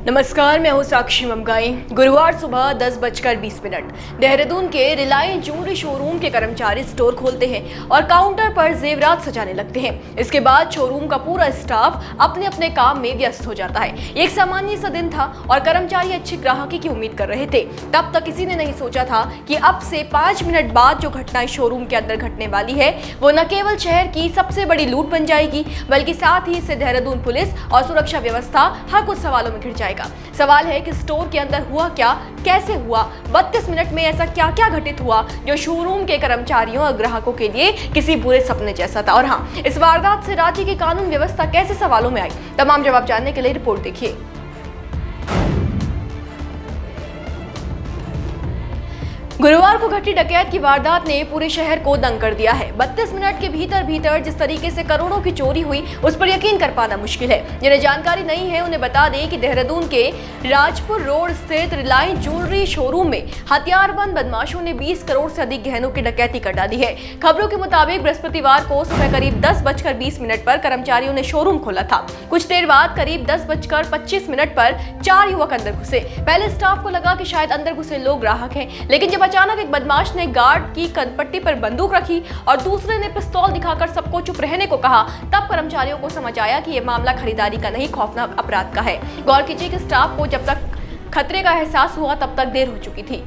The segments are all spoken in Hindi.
नमस्कार, मैं हूं साक्षी ममगाई। गुरुवार सुबह 10:20 देहरादून के रिलायंस ज्वेलरी शोरूम के कर्मचारी स्टोर खोलते हैं और काउंटर पर जेवरात सजाने लगते हैं। इसके बाद शोरूम का पूरा स्टाफ अपने अपने काम में व्यस्त हो जाता है। एक सामान्य सा दिन था और कर्मचारी अच्छी ग्राहकी की उम्मीद कर रहे थे। तब तक किसी ने नहीं सोचा था कि अब से 5 मिनट बाद जो घटना शोरूम के अंदर घटने वाली है वो न केवल शहर की सबसे बड़ी लूट बन जाएगी, बल्कि साथ ही इससे देहरादून पुलिस और सुरक्षा व्यवस्था हर कुछ सवालों में घिर जाएगा। सवाल है कि स्टोर के अंदर हुआ क्या, कैसे हुआ, 32 मिनट में ऐसा क्या क्या घटित हुआ जो शोरूम के कर्मचारियों और ग्राहकों के लिए किसी बुरे सपने जैसा था। और हाँ, इस वारदात से राज्य की कानून व्यवस्था कैसे सवालों में आई, तमाम जवाब जानने के लिए रिपोर्ट देखिए। गुरुवार को घटी डकैत की वारदात ने पूरे शहर को दंग कर दिया है। 32 मिनट के भीतर जिस तरीके से करोड़ों की चोरी हुई उस पर यकीन कर पाना मुश्किल है। जिन्हें जानकारी नहीं है उन्हें बता दें कि देहरादून के राजपुर रोड स्थित रिलायंस ज्वेलरी शोरूम में हथियारबंद बदमाशों ने 20 करोड़ से अधिक गहनों की डकैती कर डाली है। खबरों के मुताबिक बृहस्पतिवार को सुबह करीब 10:20 पर कर्मचारियों ने शोरूम खोला था। कुछ देर बाद करीब 10:25 पर 4 युवक अंदर घुसे। पहले स्टाफ को लगा कि शायद अंदर घुसे लोग ग्राहक हैं, लेकिन जब अचानक एक बदमाश ने गार्ड की कनपट्टी पर बंदूक रखी और दूसरे ने पिस्तौल दिखाकर सबको चुप रहने को कहा, तब कर्मचारियों को समझ आया कि यह मामला खरीदारी का नहीं, खौफनाक अपराध का है। गौर कीजिए कि स्टाफ को जब तक खतरे का एहसास हुआ तब तक देर हो चुकी थी।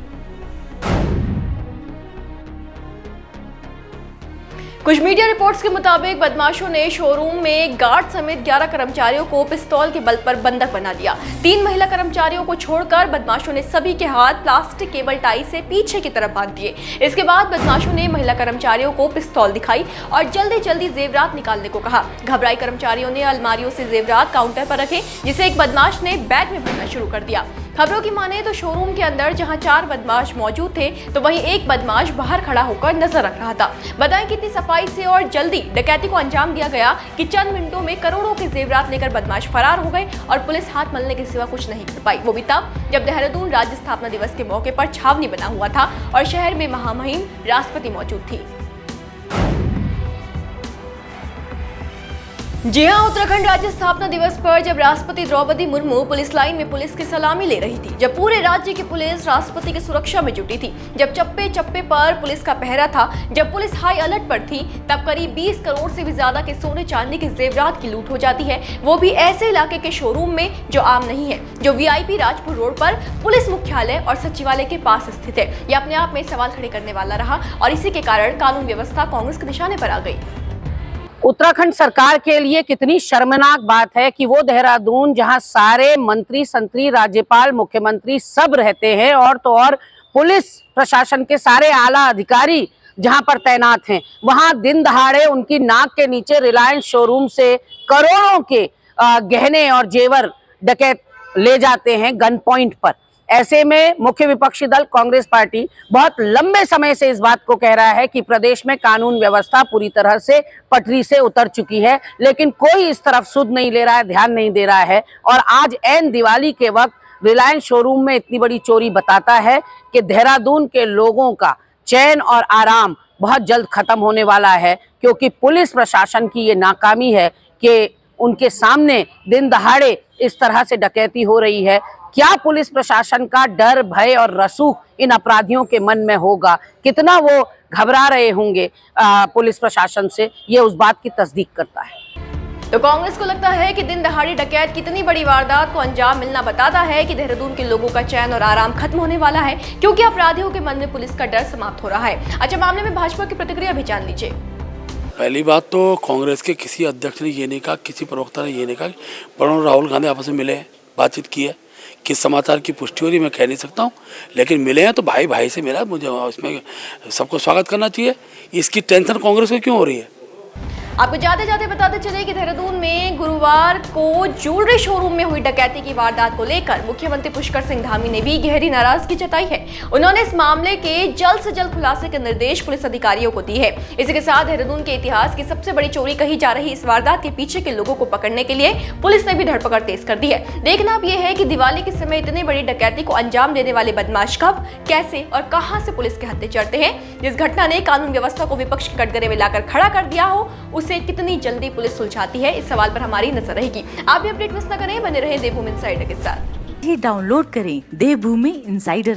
कुछ मीडिया रिपोर्ट्स के मुताबिक बदमाशों ने शोरूम में गार्ड समेत 11 कर्मचारियों को पिस्तौल के बल पर बंधक बना दिया। 3 महिला कर्मचारियों को छोड़कर बदमाशों ने सभी के हाथ प्लास्टिक केबल टाई से पीछे की तरफ बांध दिए। इसके बाद बदमाशों ने महिला कर्मचारियों को पिस्तौल दिखाई और जल्दी जेवरात निकालने को कहा। घबराई कर्मचारियों ने अलमारियों से जेवरात काउंटर पर रखे, जिसे एक बदमाश ने बैग में भरना शुरू कर दिया। खबरों की माने तो शोरूम के अंदर जहां 4 बदमाश मौजूद थे तो वहीं एक बदमाश बाहर खड़ा होकर नजर रख रहा था। बताएं कितनी सफाई से और जल्दी डकैती को अंजाम दिया गया कि चंद मिनटों में करोड़ों के जेवरात लेकर बदमाश फरार हो गए और पुलिस हाथ मलने के सिवा कुछ नहीं कर पाई। वो भी तब जब देहरादून राज्य स्थापना दिवस के मौके पर छावनी बना हुआ था और शहर में महामहिम राष्ट्रपति मौजूद थी। जी हां, उत्तराखंड राज्य स्थापना दिवस पर जब राष्ट्रपति द्रौपदी मुर्मू पुलिस लाइन में पुलिस की सलामी ले रही थी, जब पूरे राज्य की पुलिस राष्ट्रपति की सुरक्षा में जुटी थी, जब चप्पे चप्पे पर पुलिस का पहरा था, जब पुलिस हाई अलर्ट पर थी, तब करीब 20 करोड़ से भी ज्यादा के सोने चांदी के जेवरात की लूट हो जाती है, वो भी ऐसे इलाके के शोरूम में जो आम नहीं है, जो VIP राजपुर रोड पर पुलिस मुख्यालय और सचिवालय के पास स्थित है। ये अपने आप में सवाल खड़े करने वाला रहा और इसी के कारण कानून व्यवस्था कांग्रेस के निशाने पर आ गई। उत्तराखंड सरकार के लिए कितनी शर्मनाक बात है कि वो देहरादून, जहां सारे मंत्री संतरी, राज्यपाल, मुख्यमंत्री सब रहते हैं, और तो और पुलिस प्रशासन के सारे आला अधिकारी जहां पर तैनात हैं, वहां दिन दहाड़े उनकी नाक के नीचे रिलायंस शोरूम से करोड़ों के गहने और जेवर डकैत ले जाते हैं गन पॉइंट पर। ऐसे में मुख्य विपक्षी दल कांग्रेस पार्टी बहुत लंबे समय से इस बात को कह रहा है कि प्रदेश में कानून व्यवस्था पूरी तरह से पटरी से उतर चुकी है, लेकिन कोई इस तरफ सुध नहीं ले रहा है, ध्यान नहीं दे रहा है। और आज ऐन दिवाली के वक्त रिलायंस शोरूम में इतनी बड़ी चोरी बताता है कि देहरादून के लोगों का चैन और आराम बहुत जल्द खत्म होने वाला है, क्योंकि पुलिस प्रशासन की ये नाकामी है कि उनके सामने दिन दहाड़े इस तरह से डकैती हो रही है। क्या पुलिस प्रशासन का डर, भय और रसूख इन अपराधियों के मन में होगा, कितना वो घबरा रहे होंगे पुलिस प्रशासन से, ये उस बात की तस्दीक करता है। तो कांग्रेस को लगता है कि दिन दहाड़ी डकैत कितनी बड़ी वारदात को अंजाम मिलना बताता है कि देहरादून के लोगों का चैन और आराम खत्म होने वाला है, क्योंकि अपराधियों के मन में पुलिस का डर समाप्त हो रहा है। अच्छा, मामले में भाजपा की प्रतिक्रिया भी जान लीजिए। पहली बात तो कांग्रेस के किसी अध्यक्ष ने ये नहीं कहा, किसी प्रवक्ता ने ये नहीं कहा कि राहुल गांधी आपस में मिले हैं, बातचीत की है। किस समाचार की पुष्टि हो रही मैं कह नहीं सकता हूँ, लेकिन मिले हैं तो भाई भाई से मिला, मुझे इसमें सबको स्वागत करना चाहिए। इसकी टेंशन कांग्रेस को क्यों हो रही है? आपको जाते जाते बताते चले कि देहरादून में गुरुवार को ज्वेलरी शोरूम में हुई डकैती की वारदात को लेकर मुख्यमंत्री पुष्कर सिंह धामी ने भी गहरी नाराजगी जताई है। उन्होंने इस मामले के जल्द से जल्द खुलासे के निर्देश पुलिस अधिकारियों को दिए हैं। इसी के साथ देहरादून के इतिहास की सबसे बड़ी चोरी कही जा रही इस वारदात के पीछे के लोगों को पकड़ने के लिए पुलिस ने भी धरपकड़ तेज कर दी है। देखना अब यह है कि दिवाली के समय इतनी बड़ी डकैती को अंजाम देने वाले बदमाश कब, कैसे और कहां से पुलिस के हत्थे चढ़ते हैं। जिस घटना ने कानून व्यवस्था को विपक्ष के कटघरे में लाकर खड़ा कर दिया हो, उसे कितनी जल्दी पुलिस सुलझाती है, इस सवाल पर हमारी नजर रहेगी। आप भी अपडेट मिस न करें, बने रहें देवभूमि इनसाइडर के साथ। ही डाउनलोड करें देवभूमि इंसाइडर।